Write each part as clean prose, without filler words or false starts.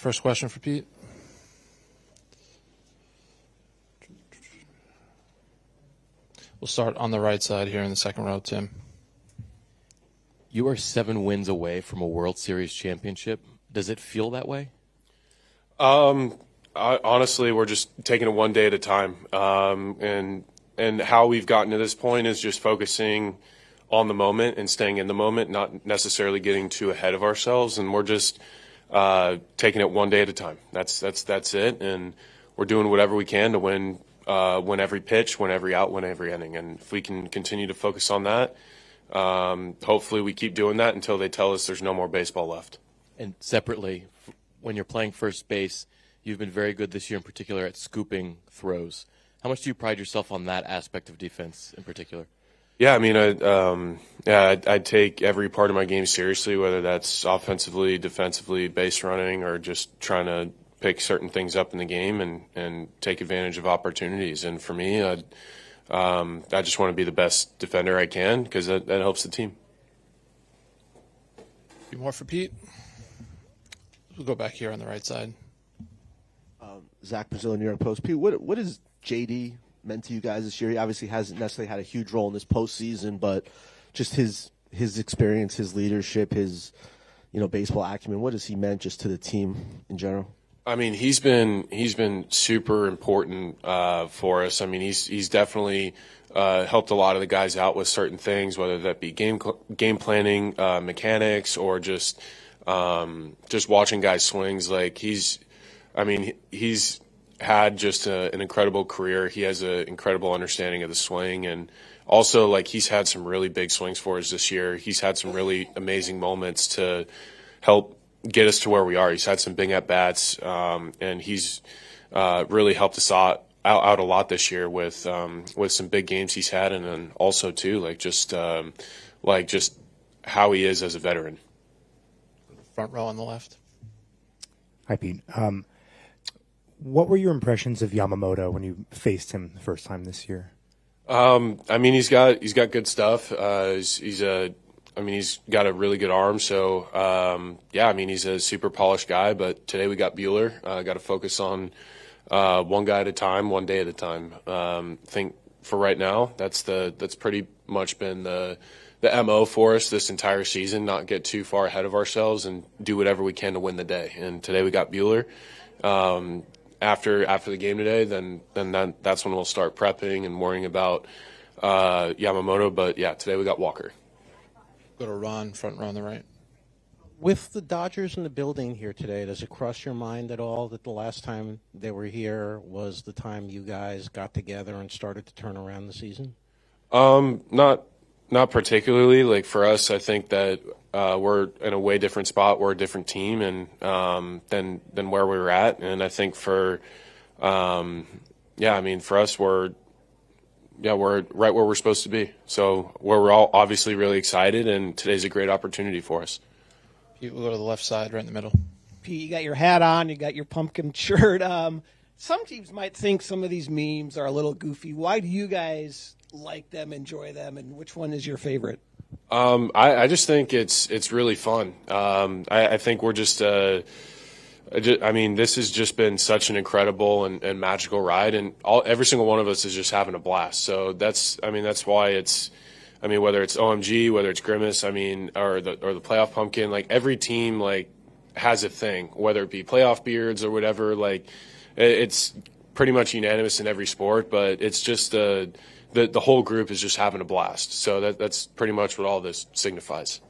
First question for Pete. We'll start on the right side here in the second row, Tim. You are 7 wins away from a World Series championship. Does it feel that way? Honestly, we're just taking it one day at a time. And how we've gotten to this point is just focusing on the moment and staying in the moment, not necessarily getting too ahead of ourselves. And we're just taking it one day at a time. That's it. And we're doing whatever we can to win every pitch, win every out, win every inning. And if we can continue to focus on that, hopefully we keep doing that until they tell us there's no more baseball left. And separately, when you're playing first base, you've been very good this year in particular at scooping throws. How much do you pride yourself on that aspect of defense in particular? Yeah, I mean, I take every part of my game seriously, whether that's offensively, defensively, base running, or just trying to pick certain things up in the game and take advantage of opportunities. And for me, I just want to be the best defender I can because that helps the team. A few more for Pete. We'll go back here on the right side. Zach Brazil, New York Post. Pete, what has JD meant to you guys this year? He obviously hasn't necessarily had a huge role in this postseason, but just his experience, his leadership, his baseball acumen. What has he meant just to the team in general? I mean, he's been super important for us. I mean, he's definitely helped a lot of the guys out with certain things, whether that be game planning, mechanics, or just watching guys' swings. Like he's had just an incredible career. He has an incredible understanding of the swing, and also like he's had some really big swings for us this year. He's had some really amazing moments to help get us to where we are. He's had some big at bats, and he's really helped us out a lot this year with some big games he's had, and then also too just how he is as a veteran. Front row on the left. Hi, Pete. What were your impressions of Yamamoto when you faced him the first time this year? I mean, he's got good stuff. He's got a really good arm. So, I mean, he's a super polished guy. But today we got Buehler. Got to focus on one guy at a time, one day at a time. I think for right now, that's pretty much been the MO for us this entire season. Not get too far ahead of ourselves and do whatever we can to win the day. And today we got Buehler. After the game today, then that's when we'll start prepping and worrying about Yamamoto. But yeah, today we got Walker. Go to Ron, front row on the right. With the Dodgers in the building here today, does it cross your mind at all that the last time they were here was the time you guys got together and started to turn around the season? Not particularly. Like for us, I think that we're in a way different spot. We're a different team, and than where we were at. And I think for for us, we're right where we're supposed to be. So we're all obviously really excited, and today's a great opportunity for us. Pete, we'll go to the left side, right in the middle. Pete, you got your hat on, you got your pumpkin shirt. Some teams might think some of these memes are a little goofy. Why do you guys like them, enjoy them, and which one is your favorite? I just think it's really fun. I think we're just this has just been such an incredible and magical ride, and every single one of us is just having a blast. So that's why it's, whether it's OMG, whether it's Grimace, or the playoff pumpkin, like every team like has a thing, whether it be playoff beards or whatever. Like it's pretty much unanimous in every sport, but it's just the whole group is just having a blast. So that's pretty much what all this signifies.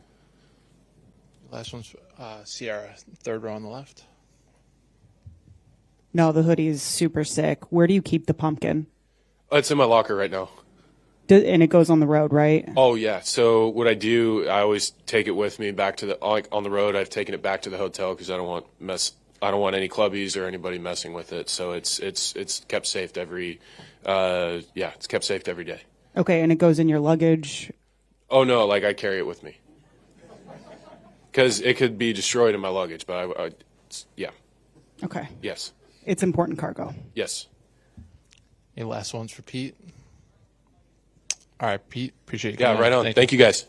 Last one's Sierra, third row on the left. No, the hoodie is super sick. Where do you keep the pumpkin? It's in my locker right now. And it goes on the road, right? Oh, yeah. So what I do, I always take it with me back to on the road. I've taken it back to the hotel because I don't want any clubbies or anybody messing with it. So it's kept safe it's kept safe every day. Okay, and it goes in your luggage? Oh, no, I carry it with me. Because it could be destroyed in my luggage, but yeah. Okay. Yes. It's important cargo. Yes. Any last ones for Pete? All right, Pete, appreciate you. Yeah, right on. Thank you, guys.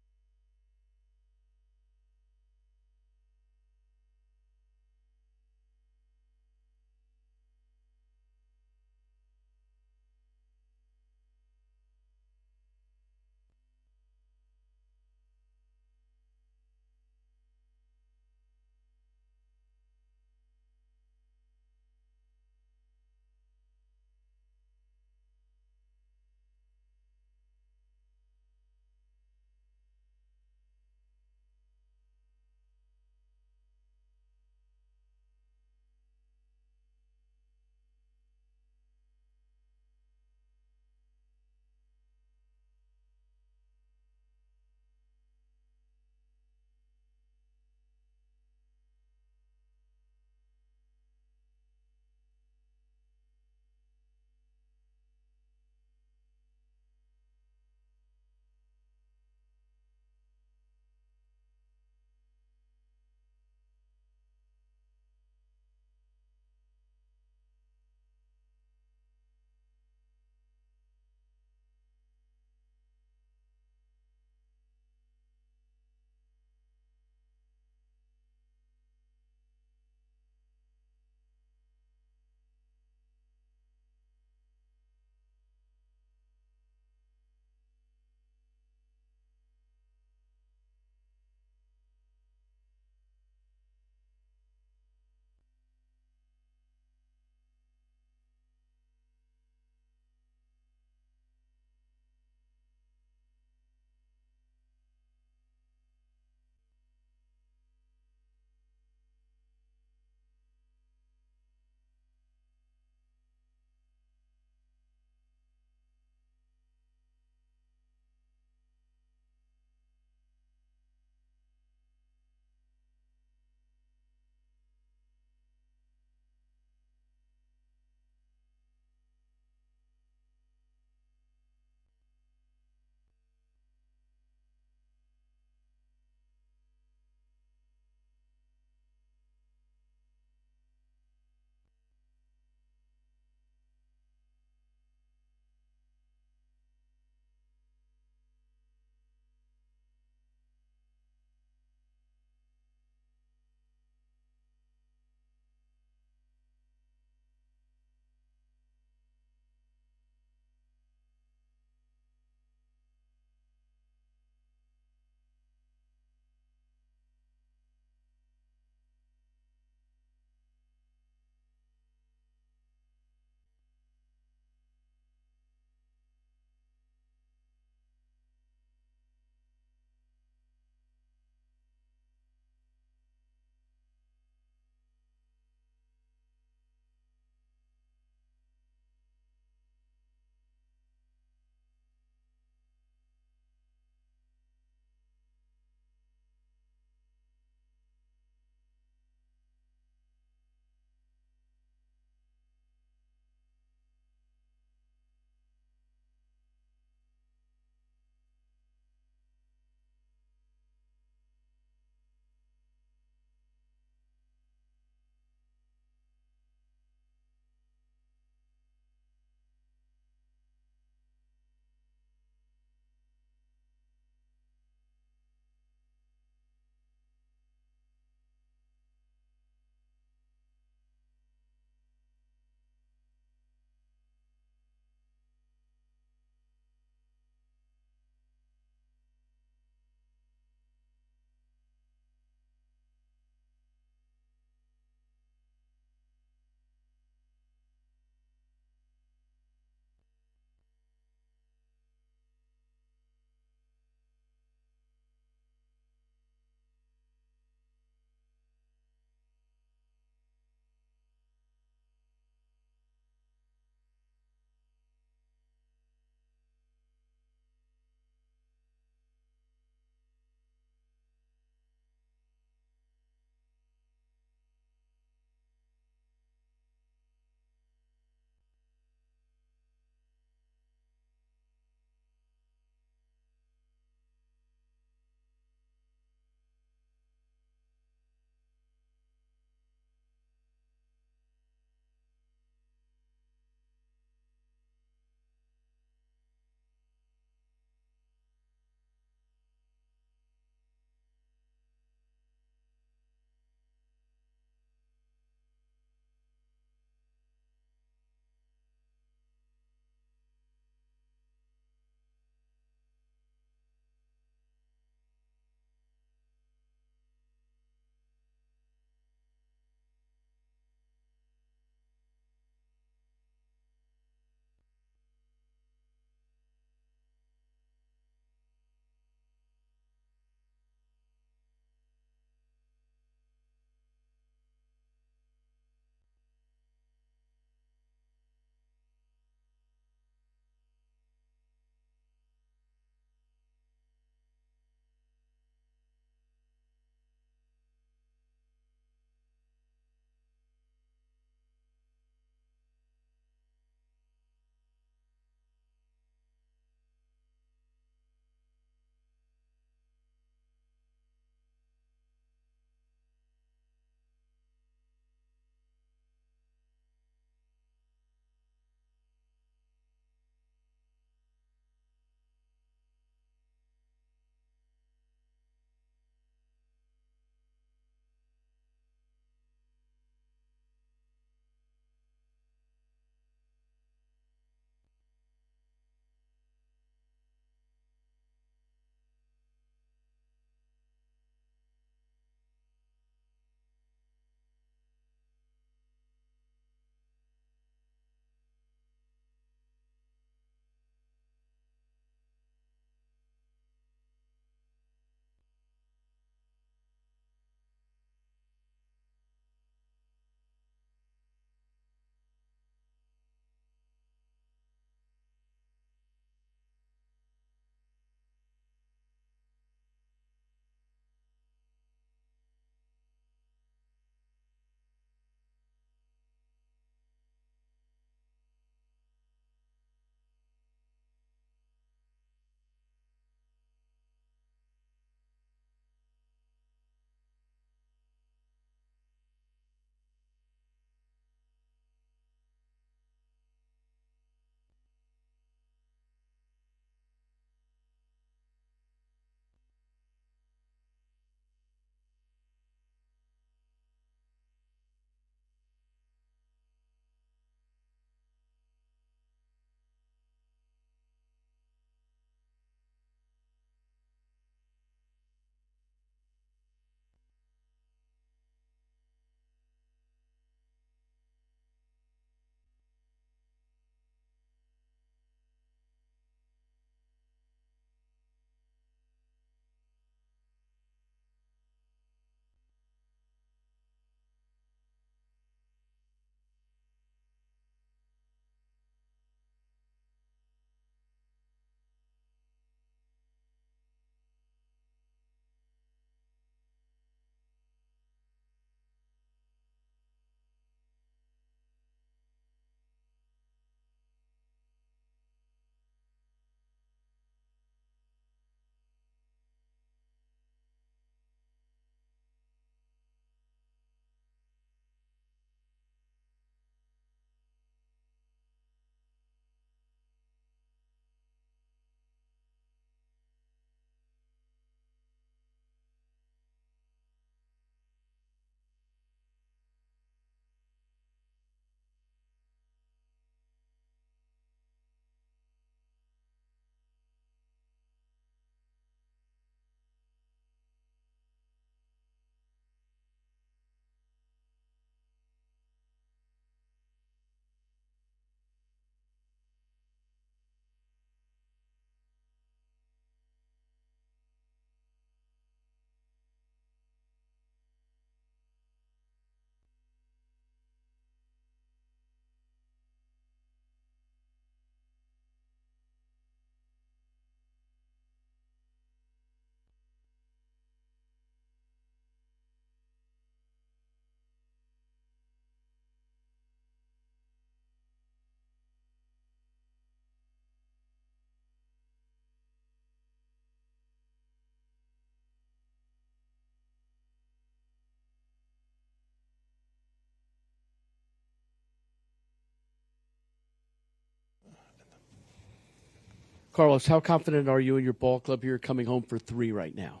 Carlos, how confident are you in your ball club here coming home for 3 right now?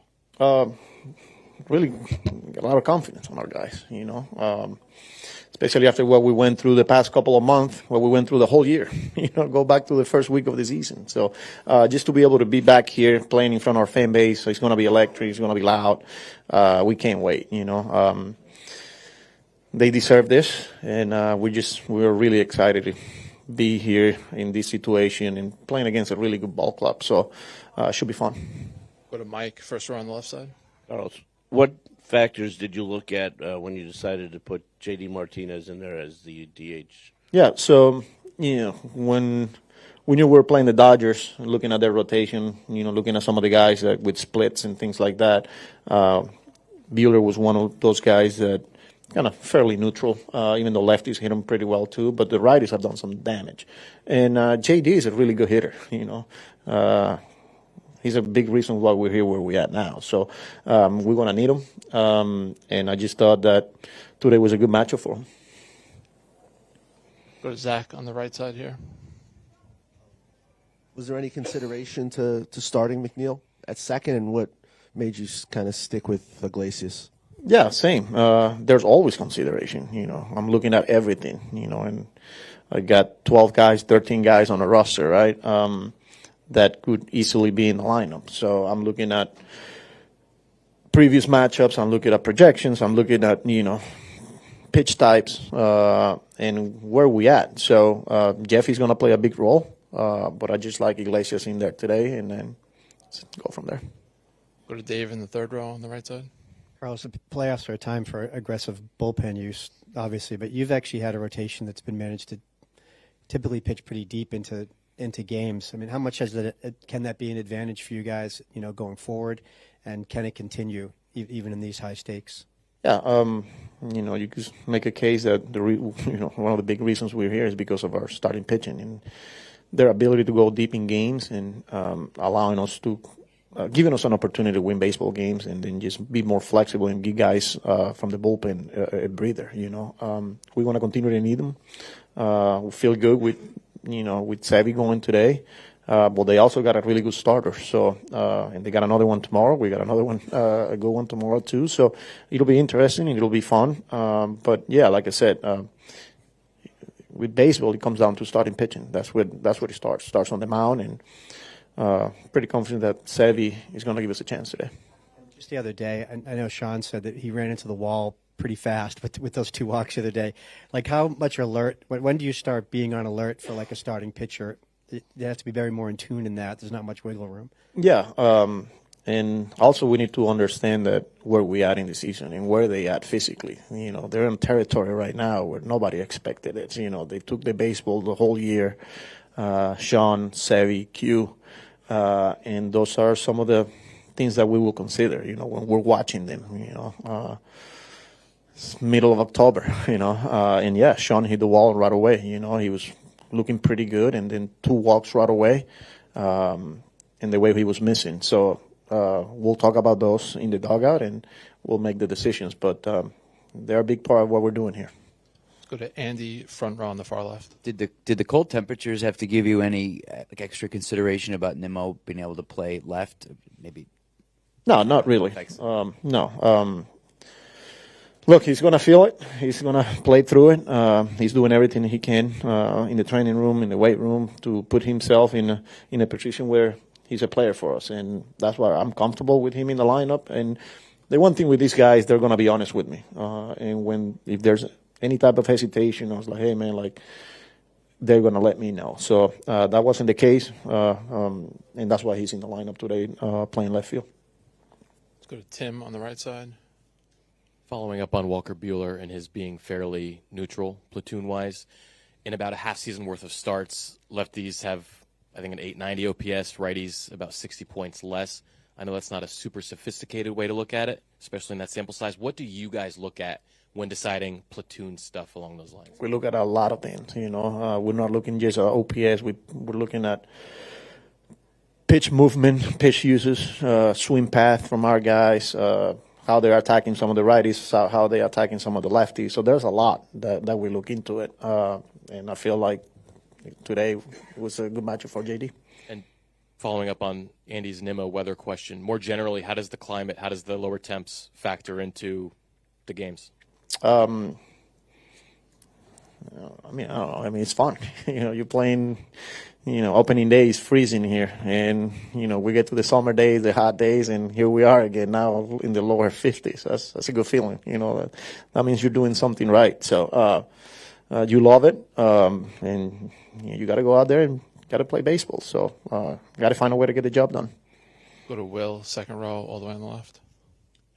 Really got a lot of confidence on our guys, especially after what we went through the past couple of months, what we went through the whole year, go back to the first week of the season. So just to be able to be back here playing in front of our fan base, so it's going to be electric, it's going to be loud. We can't wait, They deserve this, and we're really excited to be here in this situation and playing against a really good ball club. So it should be fun. Go to Mike, first row on the left side. Carlos, what factors did you look at when you decided to put J.D. Martinez in there as the DH? Yeah, so, when you were playing the Dodgers, looking at their rotation, looking at some of the guys with splits and things like that, Buehler was one of those guys that kind of fairly neutral, even though lefties hit him pretty well too, but the righties have done some damage. And J.D. is a really good hitter, He's a big reason why we're here where we're at now. So we're going to need him. And I just thought that today was a good matchup for him. Go to Zach on the right side here. Was there any consideration to starting McNeil at second, and what made you kind of stick with Iglesias? Yeah, same. There's always consideration. I'm looking at everything, and I got 12 guys, 13 guys on the roster, right? That could easily be in the lineup. So I'm looking at previous matchups. I'm looking at projections. I'm looking at, pitch types, and where we at. So Jeffy's going to play a big role, but I just like Iglesias in there today, and then go from there. Go to Dave in the third row on the right side. Carlos, the playoffs are a time for aggressive bullpen use, obviously, but you've actually had a rotation that's been managed to typically pitch pretty deep into games. I mean, how much can that be an advantage for you guys, going forward, and can it continue even in these high stakes? Yeah, you could make a case that one of the big reasons we're here is because of our starting pitching and their ability to go deep in games and allowing us to giving us an opportunity to win baseball games and then just be more flexible and give guys from the bullpen a breather. We want to continue to need them. We feel good with Savvy going today. But they also got a really good starter. So, and they got another one tomorrow. We got another one, a good one tomorrow too. So it'll be interesting and it'll be fun. But yeah, like I said, with baseball, it comes down to starting pitching. That's where it starts. Starts on the mound, and pretty confident that Savvy is going to give us a chance today. Just the other day, I know Sean said that he ran into the wall pretty fast with those 2 walks the other day. Like, how much alert? When do you start being on alert for like a starting pitcher? They have to be very more in tune in that. There's not much wiggle room. Yeah, and also we need to understand that where we at in the season and where they at physically. They're in territory right now where nobody expected it. They took the baseball the whole year. Sean, Savvy, Q, and those are some of the things that we will consider. When we're watching them. It's middle of October. And yeah, Sean hit the wall right away. He was looking pretty good, and then 2 walks right away, and the way he was missing. So we'll talk about those in the dugout, and we'll make the decisions. But they're a big part of what we're doing here. Let's go to Andy, front row on the far left. Did the cold temperatures have to give you any extra consideration about Nimmo being able to play left? Maybe. No, not really. No. Look, he's going to feel it. He's going to play through it. He's doing everything he can in the training room, in the weight room, to put himself in a position where he's a player for us. And that's why I'm comfortable with him in the lineup. And the one thing with these guys, they're going to be honest with me. And if there's any type of hesitation, I was like, hey, man, they're going to let me know. So that wasn't the case. And that's why he's in the lineup today playing left field. Let's go to Tim on the right side. Following up on Walker Buehler and his being fairly neutral platoon-wise, in about a half season worth of starts, lefties have, I think, an 890 OPS, righties about 60 points less. I know that's not a super sophisticated way to look at it, especially in that sample size. What do you guys look at when deciding platoon stuff along those lines? We look at a lot of things, We're not looking just at OPS. We're looking at pitch movement, pitch uses, swing path from our guys, how they're attacking some of the righties, how they're attacking some of the lefties. So there's a lot that we look into it. And I feel like today was a good matchup for JD. And following up on Andy's Nimmo weather question, more generally, how does the climate, how does the lower temps factor into the games? I mean, I don't know. I mean, it's fun. You're playing, opening day is freezing here. And, we get to the summer days, the hot days, and here we are again now in the lower 50s. That's a good feeling. That means you're doing something right. So you love it. And you got to go out there and got to play baseball. So got to find a way to get the job done. Go to Will, second row, all the way on the left.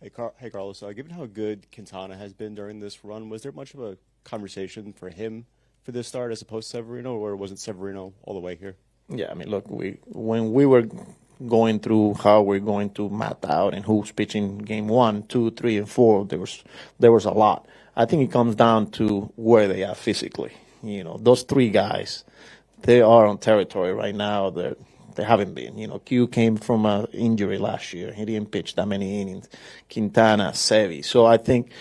Hey, Carlos. Given how good Quintana has been during this run, was there much of a conversation for him for this start as opposed to Severino, or was it Severino all the way here? Yeah, I mean, look, when we were going through how we're going to map out and who's pitching game 1, 2, 3, and 4, there was a lot. I think it comes down to where they are physically. Those 3 guys, they are on territory right now that they haven't been. Q came from an injury last year. He didn't pitch that many innings. Quintana, Sevi. So I think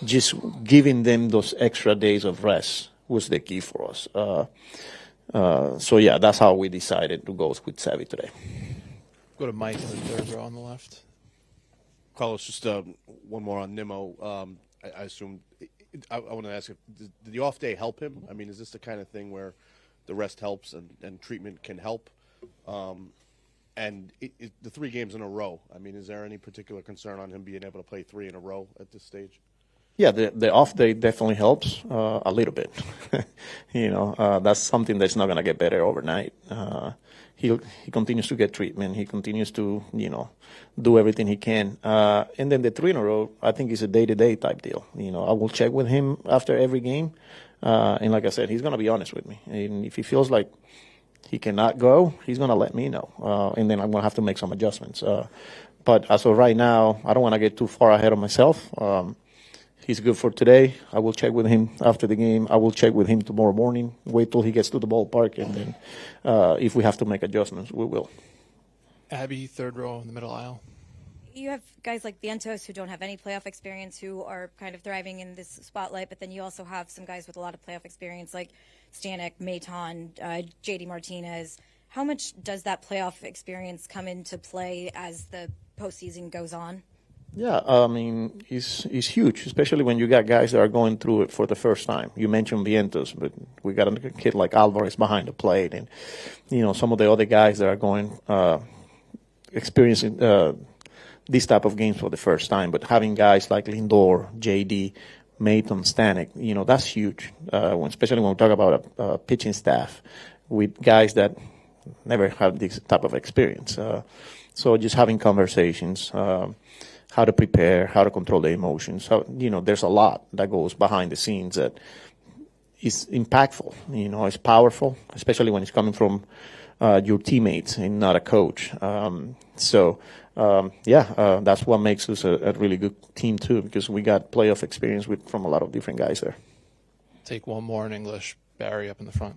just giving them those extra days of rest was the key for us. So, yeah, that's how we decided to go with Sevi today. Go to Mike in the third row on the left. Carlos, just one more on Nimmo. I assume I want to ask if did the off day help him? I mean, is this the kind of thing where the rest helps and treatment can help? And the 3 games in a row, I mean, is there any particular concern on him being able to play 3 in a row at this stage? Yeah, the off day definitely helps a little bit. That's something that's not going to get better overnight. He continues to get treatment. He continues to, do everything he can. And then the 3 in a row, I think is a day-to-day type deal. I will check with him after every game. And like I said, he's going to be honest with me. And if he feels like he cannot go, he's going to let me know. And then I'm going to have to make some adjustments. But as of right now, I don't want to get too far ahead of myself. He's good for today. I will check with him after the game. I will check with him tomorrow morning, wait till he gets to the ballpark, and then if we have to make adjustments, we will. Abby, third row in the middle aisle. You have guys like Vientos who don't have any playoff experience who are kind of thriving in this spotlight, but then you also have some guys with a lot of playoff experience like Stanek, Maton, JD Martinez. How much does that playoff experience come into play as the postseason goes on? Yeah, I mean, it's huge, especially when you got guys that are going through it for the first time. You mentioned Vientos, but we got a kid like Alvarez behind the plate, and some of the other guys that are going experiencing these type of games for the first time. But having guys like Lindor, JD, Maton, Stanek, that's huge. Especially when we talk about a pitching staff with guys that never had this type of experience. So just having conversations. How to prepare, how to control the emotions. There's a lot that goes behind the scenes that is impactful. It's powerful, especially when it's coming from your teammates and not a coach. That's what makes us a really good team too, because we got playoff experience from a lot of different guys there. Take one more in English. Barry up in the front.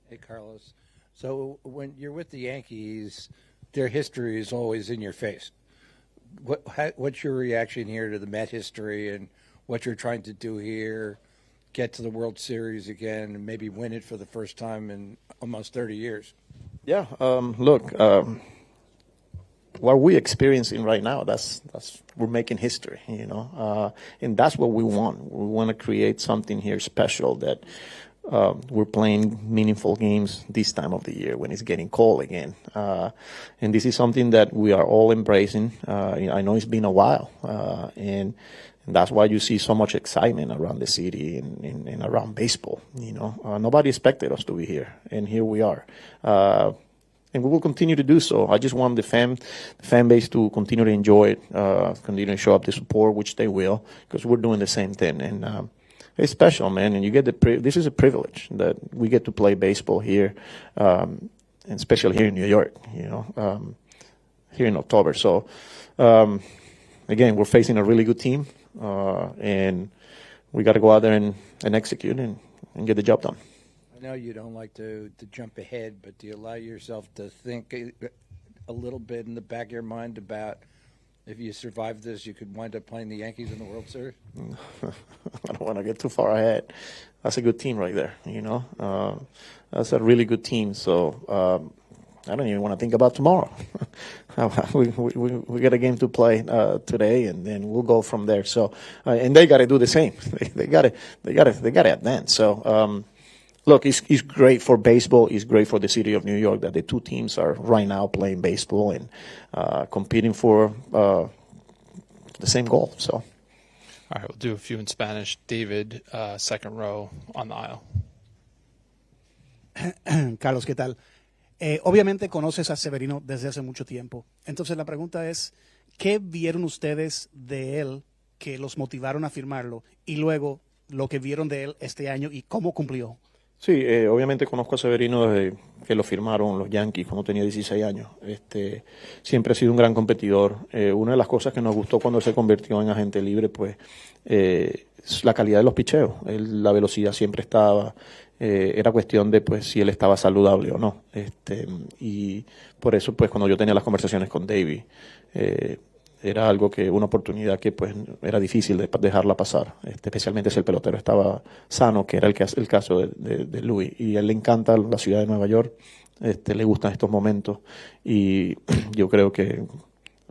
Hey, Carlos. So when you're with the Yankees, their history is always in your face. What's your reaction here to the Met history and what you're trying to do here, get to the World Series again, and maybe win it for the first time in almost 30 years? Yeah, look, what we're experiencing right now, that's we're making history, and that's what we want. We want to create something here special that we're playing meaningful games this time of the year when it's getting cold again. And this is something that we are all embracing. I know it's been a while, and that's why you see so much excitement around the city and around baseball. Nobody expected us to be here, and here we are. And we will continue to do so. I just want the fan base to continue to enjoy it, continue to show up the support, which they will, because we're doing the same thing. And it's special, man, and you get this is a privilege that we get to play baseball here, and especially here in New York, here in October. So, again, we're facing a really good team, and we got to go out there and execute and get the job done. I know you don't like to jump ahead, but do you allow yourself to think a little bit in the back of your mind about if you survive this, you could wind up playing the Yankees in the World Series? I don't want to get too far ahead. That's a good team right there, you know. That's a really good team. So I don't even want to think about tomorrow. we got a game to play today, and then we'll go from there. So and they got to do the same. They got to advance. So look, it's great for baseball. It's great for the city of New York that the two teams are right now playing baseball and competing for the same goal. So. All right, we'll do a few in Spanish. David, second row on the aisle. Carlos, ¿qué tal? Obviamente conoces a Severino desde hace mucho tiempo. Entonces la pregunta es, ¿qué vieron ustedes de él que los motivaron a firmarlo? Y luego lo que vieron de él este año y cómo cumplió. Sí, obviamente conozco a Severino desde que lo firmaron los Yankees cuando tenía 16 años. Siempre ha sido un gran competidor. Una de las cosas que nos gustó cuando él se convirtió en agente libre, pues, la calidad de los picheos. La velocidad siempre estaba. Era cuestión de, pues, si él estaba saludable o no. Y por eso, pues, cuando yo tenía las conversaciones con Davey, era algo que, una oportunidad que, pues, era difícil de dejarla pasar, especialmente si el pelotero estaba sano, que era el caso de Luis. Y a él le encanta la ciudad de Nueva York, le gustan estos momentos, y yo creo que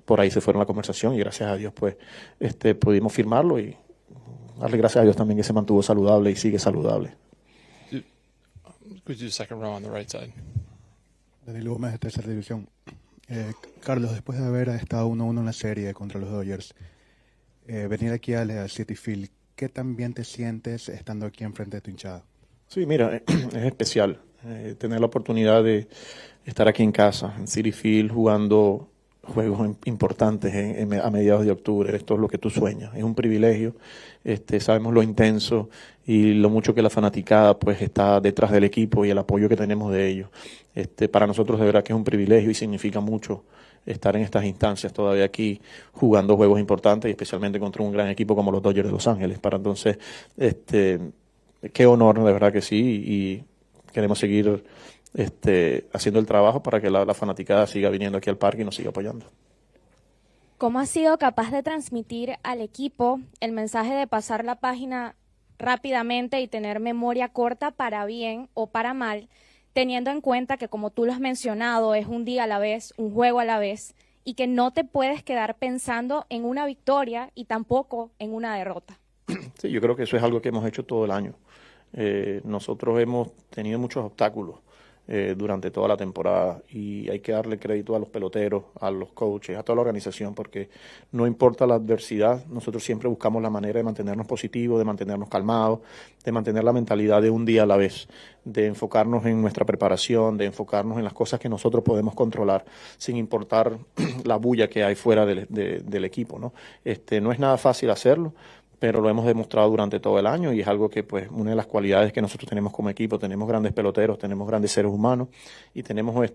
por ahí se fueron la conversación, y gracias a Dios, pues, pudimos firmarlo, y darle gracias a Dios también que se mantuvo saludable y sigue saludable. Could you do second row on the right side? Danilo Gómez de Tercera División. Carlos, después de haber estado 1-1 en la serie contra los Dodgers, venir aquí al Citi Field, ¿qué tan bien te sientes estando aquí enfrente de tu hinchada? Sí, mira, es especial tener la oportunidad de estar aquí en casa, en Citi Field, jugando juegos importantes a mediados de octubre. Esto es lo que tú sueñas, es un privilegio. Sabemos lo intenso y lo mucho que la fanaticada, pues, está detrás del equipo y el apoyo que tenemos de ellos. Para nosotros de verdad que es un privilegio y significa mucho estar en estas instancias todavía aquí jugando juegos importantes, y especialmente contra un gran equipo como los Dodgers de Los Ángeles. Para entonces, qué honor, de verdad que sí, y queremos seguir haciendo el trabajo para que la fanaticada siga viniendo aquí al parque y nos siga apoyando. ¿Cómo has sido capaz de transmitir al equipo el mensaje de pasar la página rápidamente y tener memoria corta para bien o para mal, teniendo en cuenta que, como tú lo has mencionado, es un día a la vez, un juego a la vez, y que no te puedes quedar pensando en una victoria y tampoco en una derrota? Sí, yo creo que eso es algo que hemos hecho todo el año. Nosotros hemos tenido muchos obstáculos durante toda la temporada, y hay que darle crédito a los peloteros, a los coaches, a toda la organización, porque no importa la adversidad, nosotros siempre buscamos la manera de mantenernos positivos, de mantenernos calmados, de mantener la mentalidad de un día a la vez, de enfocarnos en nuestra preparación, de enfocarnos en las cosas que nosotros podemos controlar, sin importar la bulla que hay fuera del equipo, ¿no? No es nada fácil hacerlo, pero lo hemos demostrado durante todo el año, y es algo que, pues, una de las cualidades que nosotros tenemos como equipo. Tenemos grandes peloteros, tenemos grandes seres humanos, y tenemos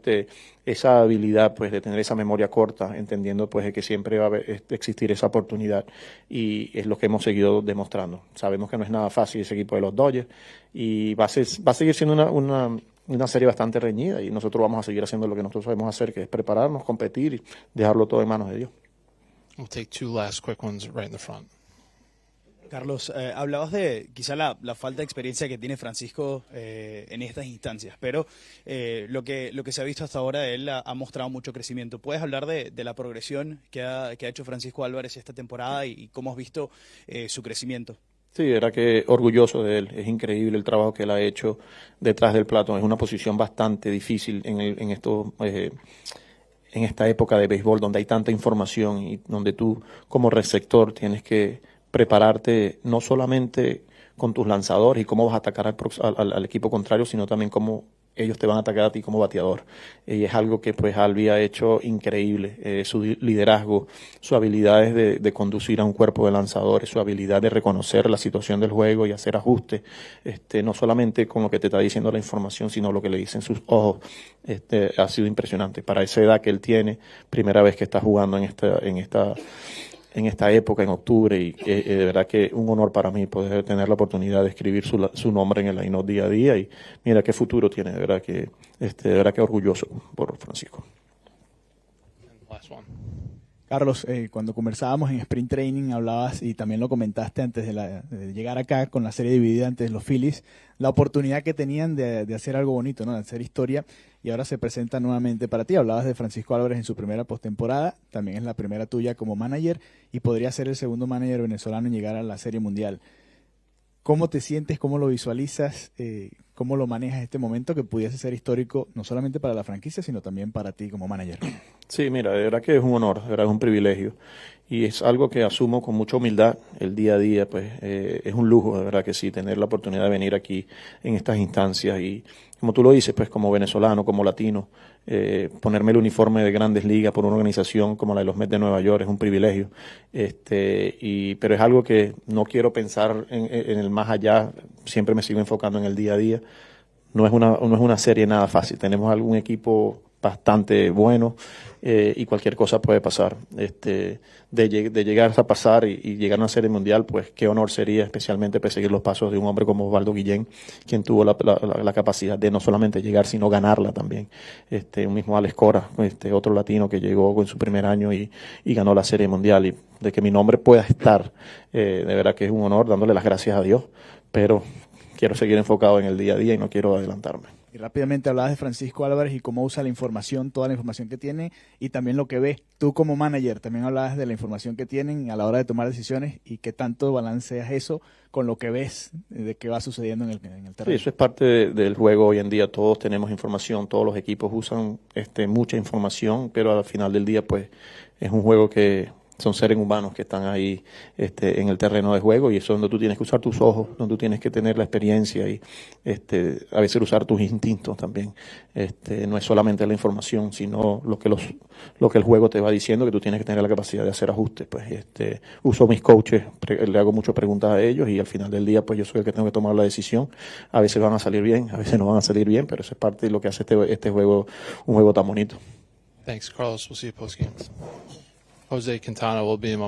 esa habilidad, pues, de tener esa memoria corta, entendiendo, pues, de que siempre va a existir esa oportunidad, y es lo que hemos seguido demostrando. Sabemos que no es nada fácil ese equipo de los Dodgers, y va a seguir siendo una serie bastante reñida, y nosotros vamos a seguir haciendo lo que nosotros sabemos hacer, que es prepararnos, competir y dejarlo todo en manos de Dios. We'll take two last quick ones right in the front. Carlos, hablabas de quizá la falta de experiencia que tiene Francisco en estas instancias, pero lo que se ha visto hasta ahora, él ha mostrado mucho crecimiento. ¿Puedes hablar de la progresión que ha hecho Francisco Álvarez esta temporada y cómo has visto su crecimiento? Sí, era que orgulloso de él. Es increíble el trabajo que él ha hecho detrás del plato. Es una posición bastante difícil en esta época de béisbol, donde hay tanta información y donde tú, como receptor, tienes que prepararte no solamente con tus lanzadores y cómo vas a atacar al equipo contrario, sino también cómo ellos te van a atacar a ti como bateador. Y es algo que, pues, Albi ha hecho increíble. Su liderazgo, su habilidad de conducir a un cuerpo de lanzadores, su habilidad de reconocer la situación del juego y hacer ajustes, no solamente con lo que te está diciendo la información, sino lo que le dicen sus ojos, ha sido impresionante. Para esa edad que él tiene, primera vez que está jugando en esta época, en octubre, y de verdad que un honor para mí poder tener la oportunidad de escribir su nombre en el line-up día a día, y mira qué futuro tiene, de verdad que orgulloso por Francisco. Last one. Carlos, cuando conversábamos en Sprint Training hablabas y también lo comentaste antes de llegar acá con la serie dividida antes de los Phillies, la oportunidad que tenían de hacer algo bonito, ¿no? De hacer historia, y ahora se presenta nuevamente para ti. Hablabas de Francisco Álvarez en su primera postemporada, también es la primera tuya como manager y podría ser el segundo manager venezolano en llegar a la Serie Mundial. ¿Cómo te sientes? ¿Cómo lo visualizas? ¿Cómo lo manejas este momento que pudiese ser histórico no solamente para la franquicia, sino también para ti como manager? Sí, mira, de verdad que es un honor, de verdad es un privilegio. Y es algo que asumo con mucha humildad el día a día, pues es un lujo, de verdad que sí, tener la oportunidad de venir aquí en estas instancias y, como tú lo dices, pues como venezolano, como latino, ponerme el uniforme de Grandes Ligas por una organización como la de los Mets de Nueva York es un privilegio. Pero es algo que no quiero pensar en el más allá, siempre me sigo enfocando en el día a día. No es una serie nada fácil, tenemos algún equipo bastante bueno y cualquier cosa puede pasar. De llegar a pasar y llegar a una serie mundial, pues qué honor sería, especialmente seguir los pasos de un hombre como Osvaldo Guillén, quien tuvo la capacidad de no solamente llegar, sino ganarla también. Un mismo Alex Cora, otro latino que llegó en su primer año y ganó la serie mundial. Y de que mi nombre pueda estar, de verdad que es un honor, dándole las gracias a Dios, pero quiero seguir enfocado en el día a día y no quiero adelantarme. Y rápidamente hablabas de Francisco Álvarez y cómo usa la información, toda la información que tiene y también lo que ves. Tú como manager también hablabas de la información que tienen a la hora de tomar decisiones y qué tanto balanceas eso con lo que ves de qué va sucediendo en el terreno. Sí, eso es parte del juego hoy en día. Todos tenemos información, todos los equipos usan mucha información, pero al final del día pues es un juego que son seres humanos que están ahí en el terreno de juego y eso es donde tú tienes que usar tus ojos, donde tú tienes que tener la experiencia y a veces usar tus instintos también. No es solamente la información, sino lo que el juego te va diciendo, que tú tienes que tener la capacidad de hacer ajustes. Pues uso mis coaches, le hago muchas preguntas a ellos y al final del día pues yo soy el que tengo que tomar la decisión. A veces van a salir bien, a veces no van a salir bien, pero eso es parte de lo que hace este juego un juego tan bonito. Thanks, Carlos. We'll see you post games. Jose Quintana will be in.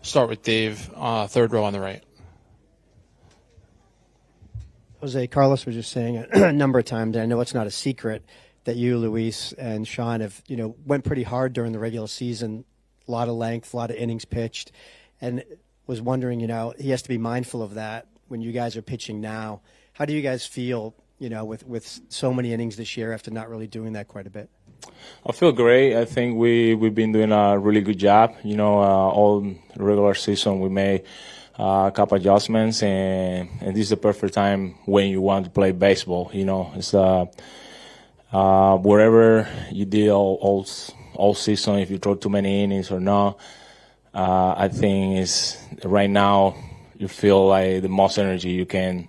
Start with Dave, third row on the right. Jose, Carlos was just saying a number of times, and I know it's not a secret, that you, Luis, and Sean have, went pretty hard during the regular season, a lot of length, a lot of innings pitched, and was wondering, he has to be mindful of that when you guys are pitching now. How do you guys feel, with so many innings this year after not really doing that quite a bit? I feel great. I think we've been doing a really good job. All regular season we made a couple adjustments, and this is the perfect time when you want to play baseball. It's wherever you did all season, if you throw too many innings or not. I think it's right now you feel like the most energy you can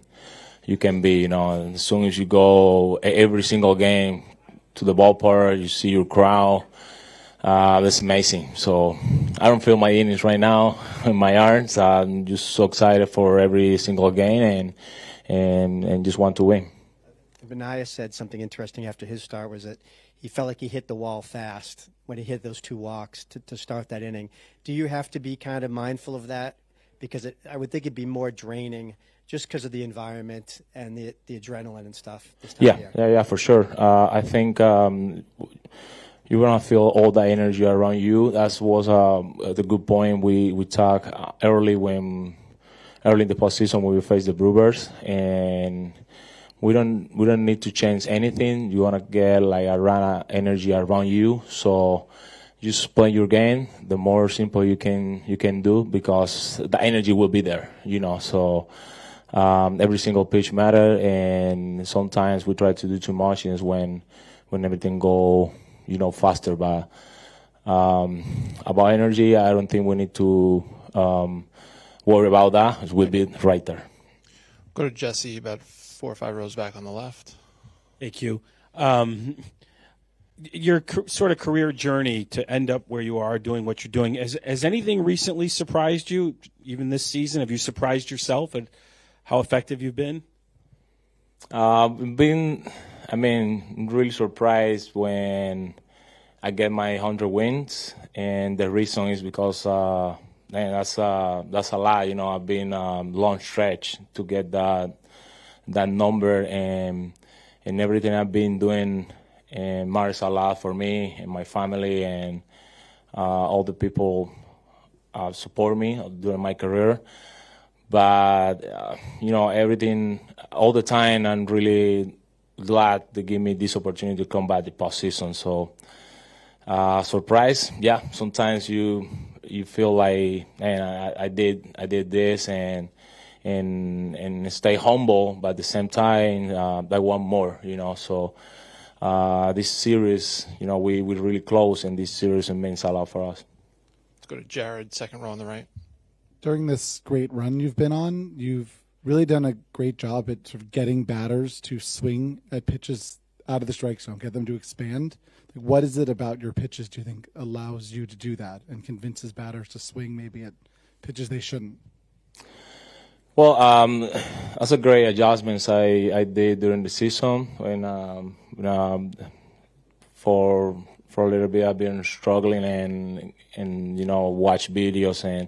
be. As soon as you go every single game to the ballpark, you see your crowd. That's amazing. So I don't feel my innings right now in my arms. I'm just so excited for every single game and just want to win. Benaya said something interesting after his start was that he felt like he hit the wall fast when he hit those 2 walks to start that inning. Do you have to be kind of mindful of that? Because I would think it'd be more draining just because of the environment and the adrenaline and stuff. Yeah, for sure. I think you're gonna feel all that energy around you. That was the good point we talked early in the postseason when we faced the Brewers, and we don't need to change anything. You wanna get like a run of energy around you, so just play your game. The more simple you can do, because the energy will be there. So. Every single pitch matter, and sometimes we try to do too much, and it's when everything go faster. But about energy, I don't think we need to worry about that. We'll be right there. Go to Jesse, about 4 or 5 rows back on the left. Hey, Q. your sort of career journey to end up where you are doing what you're doing. Has anything recently surprised you, even this season? Have you surprised yourself at how effective you've been? Really surprised when I get my 100 wins, and the reason is because that's a lot. I've been long stretch to get that number, and everything I've been doing matters a lot for me and my family, and all the people support me during my career. But everything all the time, I'm really glad to give me this opportunity to come back the postseason. So surprise, yeah. Sometimes you feel like, man, I did this and stay humble, but at the same time, I want more. So this series, we're really close, and this series means a lot for us. Let's go to Jared, second row on the right. During this great run you've been on, you've really done a great job at sort of getting batters to swing at pitches out of the strike zone, get them to expand. What is it about your pitches, do you think, allows you to do that and convinces batters to swing maybe at pitches they shouldn't? Well, that's a great adjustments I did during the season. When for a little bit I've been struggling and watch videos and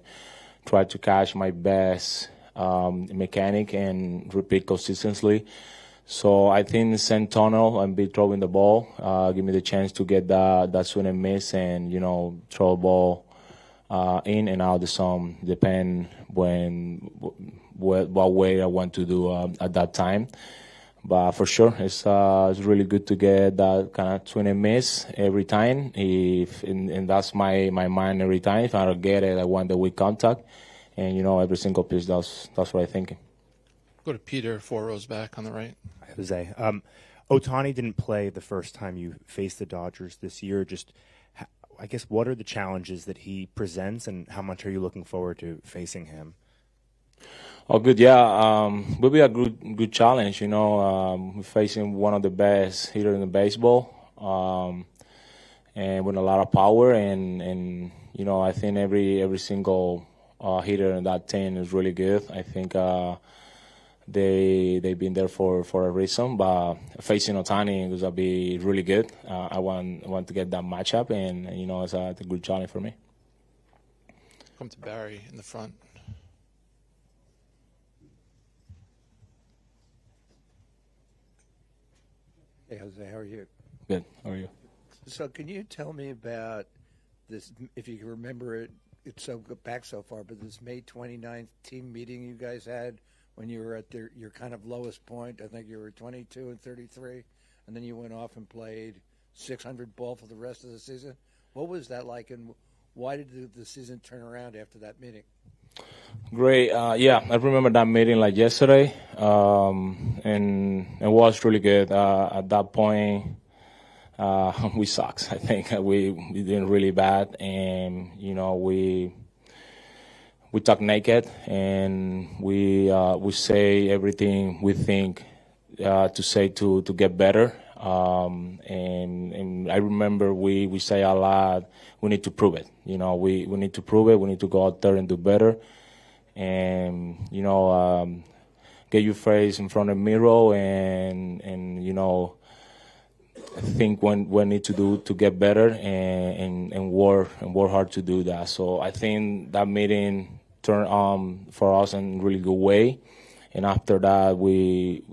try to catch my best mechanic and repeat consistently. So I think same tunnel and be throwing the ball, give me the chance to get that swing and miss, and throw a ball in and out the zone, depend what way I want to do at that time. But for sure, it's really good to get that kind of swing and miss every time. And that's my mind every time. If I don't get it, I want the weak contact. And, every single pitch, that's what I'm thinking. Go to Peter, 4 rows back on the right. Hi, Jose. Ohtani didn't play the first time you faced the Dodgers this year. Just, I guess, what are the challenges that he presents, and how much are you looking forward to facing him? Oh, good. Yeah, will be a good challenge. We're facing one of the best hitters in the baseball, and with a lot of power. And I think every single hitter in that team is really good. I think they've been there for a reason. But facing Ohtani is gonna be really good. I want to get that matchup, and it's a good challenge for me. Come to Barry in the front. Hey, Jose, how are you? Good. How are you? So can you tell me about this, if you can remember it, it's so back so far, but this May 29th team meeting you guys had when you were at your kind of lowest point. I think you were 22 and 33, and then you went off and played 600 ball for the rest of the season. What was that like, and why did the season turn around after that meeting? Great. Yeah, I remember that meeting like yesterday, and it was really good. At that point, we sucked. I think we did really bad, and we talk naked, and we say everything we think to say to get better. And I remember we say a lot. We need to prove it. We need to prove it. We need to go out there and do better. And get your face in front of the mirror and think what need to do to get better and work hard to do that. So I think that meeting turned on for us in a really good way. And after that, we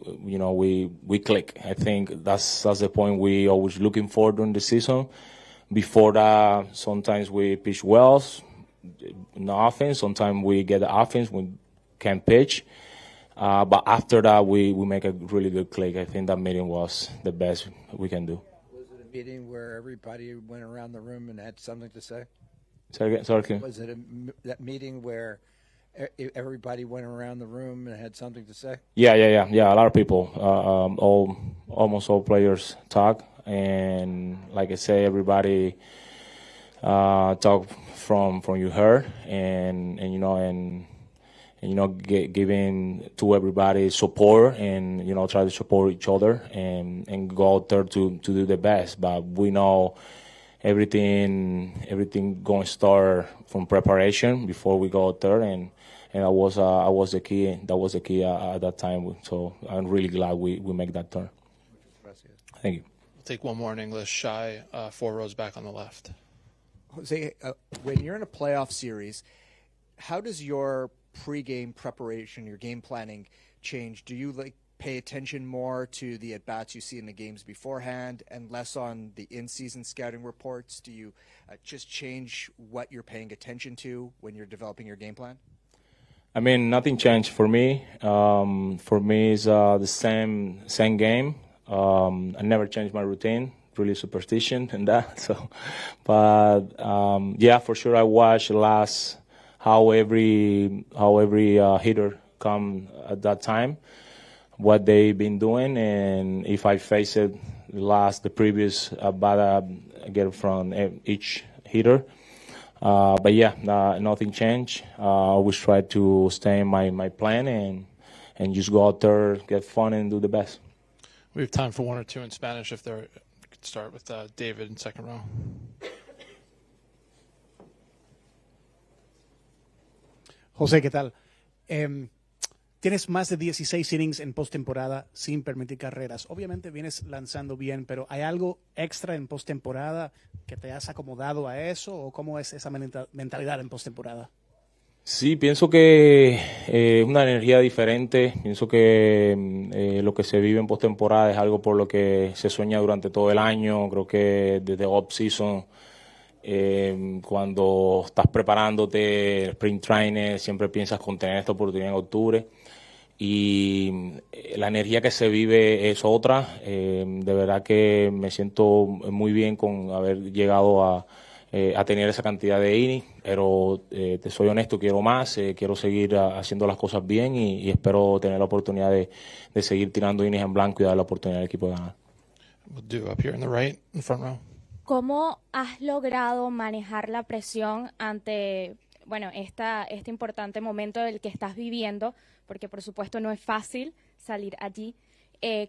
click. I think that's the point we always looking for during the season. Before that, sometimes we pitch well in the offense. Sometimes we get the offense, we can pitch. But after that, we make a really good click. I think that meeting was the best we can do. Was it a meeting where everybody went around the room and had something to say? Sorry. Was it that meeting where everybody went around the room and had something to say? Yeah. A lot of people, almost all players talk, and like I say, everybody talk from you heard, and giving to everybody support and, try to support each other and go out there to do the best. But we know everything going to start from preparation before we go out there, and that was the key. That was the key at that time. So I'm really glad we make that turn. Thank you. We'll take one more in English. Shy, 4 rows back on the left. Jose, when you're in a playoff series, how does your pregame preparation, your game planning change? Do you pay attention more to the at-bats you see in the games beforehand and less on the in-season scouting reports? Do you just change what you're paying attention to when you're developing your game plan? I mean, nothing changed for me. For me, it's the same game. I never changed my routine. Really superstition and that. So, but yeah, for sure, I watch how every hitter come at that time, what they've been doing, and if I face it the previous bat I get from each hitter. But yeah, nothing changed. I always try to stay in my plan and just go out there, get fun, and do the best. We have time for 1 or 2 in Spanish if there. We could start with David in second row. José, ¿qué tal? Tienes más de 16 innings en postemporada sin permitir carreras. Obviamente vienes lanzando bien, pero ¿hay algo extra en postemporada que te has acomodado a eso? ¿O cómo es esa mentalidad en postemporada? Sí, pienso que es una energía diferente. Pienso que lo que se vive en postemporada es algo por lo que se sueña durante todo el año. Creo que desde off-season, cuando estás preparándote, sprint training, siempre piensas con tener esta oportunidad en octubre. Y la energía que se vive es otra. De verdad que me siento muy bien con haber llegado a tener esa cantidad de innings, pero te soy honesto, quiero más, quiero seguir haciendo las cosas bien y espero tener la oportunidad de seguir tirando innings en blanco y dar la oportunidad al equipo de ganar. We'll do up here in the right, in front row. ¿Cómo has logrado manejar la presión ante, este importante momento del que estás viviendo? Porque por supuesto no es fácil salir allí.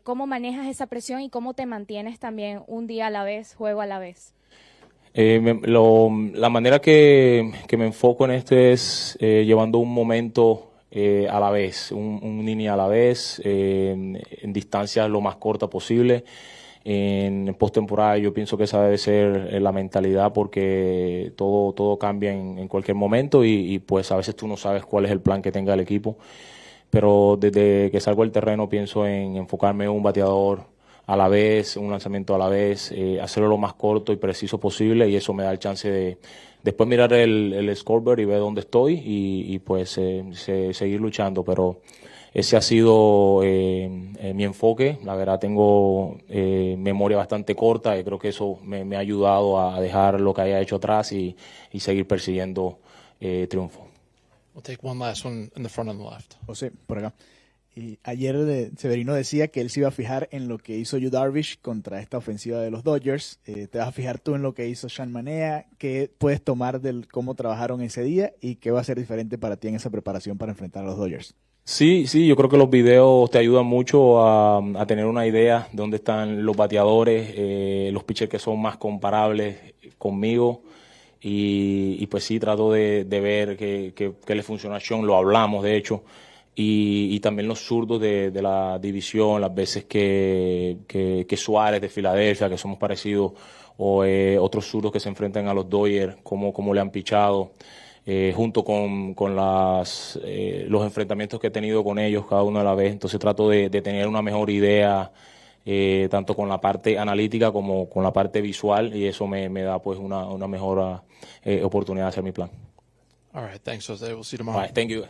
¿Cómo manejas esa presión y cómo te mantienes también un día a la vez, juego a la vez? La manera que me enfoco en esto es llevando un momento a la vez, un inning a la vez, en distancias lo más corta posible. En postemporada yo pienso que esa debe ser la mentalidad porque todo cambia en cualquier momento y pues a veces tú no sabes cuál es el plan que tenga el equipo. Pero desde que salgo del terreno pienso en enfocarme en un bateador a la vez, un lanzamiento a la vez, hacerlo lo más corto y preciso posible y eso me da el chance de después mirar el scoreboard y ver dónde estoy y pues seguir luchando. Pero ese ha sido mi enfoque. La verdad tengo memoria bastante corta y creo que eso me ha ayudado a dejar lo que haya hecho atrás y seguir persiguiendo triunfo. We'll take one last one in the front on the left. José, por acá. Y ayer Severino decía que él se iba a fijar en lo que hizo Yu Darvish contra esta ofensiva de los Dodgers. ¿Te vas a fijar tú en lo que hizo Sean Manaea? ¿Qué puedes tomar de cómo trabajaron ese día y qué va a ser diferente para ti en esa preparación para enfrentar a los Dodgers? Sí, yo creo que los videos te ayudan mucho a tener una idea de dónde están los bateadores, los pitchers que son más comparables conmigo. Y pues sí, trato de ver qué le funciona a Sean, lo hablamos de hecho. Y también los zurdos de la división, las veces que Suárez de Filadelfia, que somos parecidos, o otros zurdos que se enfrentan a los Dodgers, cómo le han pichado, junto con los enfrentamientos que he tenido con ellos cada uno a la vez. Entonces trato de tener una mejor idea, tanto con la parte analítica como con la parte visual, y eso me da pues una mejor oportunidad de hacer mi plan. All right, thanks, Jose. We'll see you tomorrow. All right, thank you.